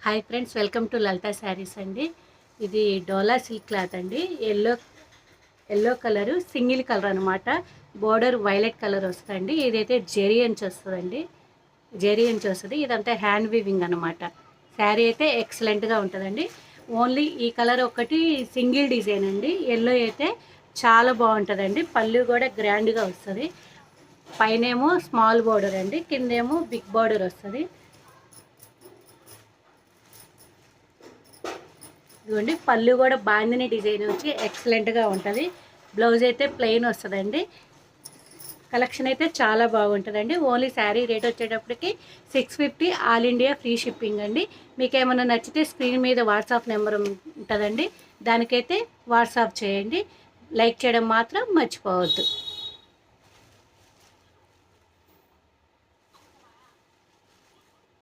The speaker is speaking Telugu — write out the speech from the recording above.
హాయ్ ఫ్రెండ్స్, వెల్కమ్ టు లలిత శారీస్ అండి. ఇది డోలా సిల్క్ క్లాత్ అండి. ఎల్లో కలరు సింగిల్ కలర్ అనమాట. బోర్డర్ వైలెట్ కలర్ వస్తుందండి. ఇదైతే జెరీ అంచు వస్తుందండి. జెరీ అంచు వస్తుంది. ఇదంతా హ్యాండ్ వీవింగ్ అనమాట. శారీ అయితే ఎక్సలెంట్గా ఉంటుందండి. ఓన్లీ ఈ కలర్ ఒకటి సింగిల్ డిజైన్ అండి. ఎల్లో అయితే చాలా బాగుంటుందండి. పళ్ళు కూడా గ్రాండ్గా వస్తుంది. పైనేమో స్మాల్ బోర్డర్ అండి, కిందేమో బిగ్ బోర్డర్ వస్తుంది. ఇదిగోండి, పళ్ళు కూడా బాందిని డిజైన్ వచ్చి ఎక్సలెంట్గా ఉంటుంది. బ్లౌజ్ అయితే ప్లెయిన్ వస్తుందండి. కలెక్షన్ అయితే చాలా బాగుంటుందండి. ఓన్లీ శారీ రేట్ వచ్చేటప్పటికి 650, ఆల్ ఇండియా ఫ్రీ షిప్పింగ్ అండి. మీకు ఏమైనా నచ్చితే స్క్రీన్ మీద వాట్సాప్ నెంబర్ ఉంటుందండి, దానికైతే వాట్సాప్ చేయండి. లైక్ చేయడం మాత్రం మర్చిపోవద్దు.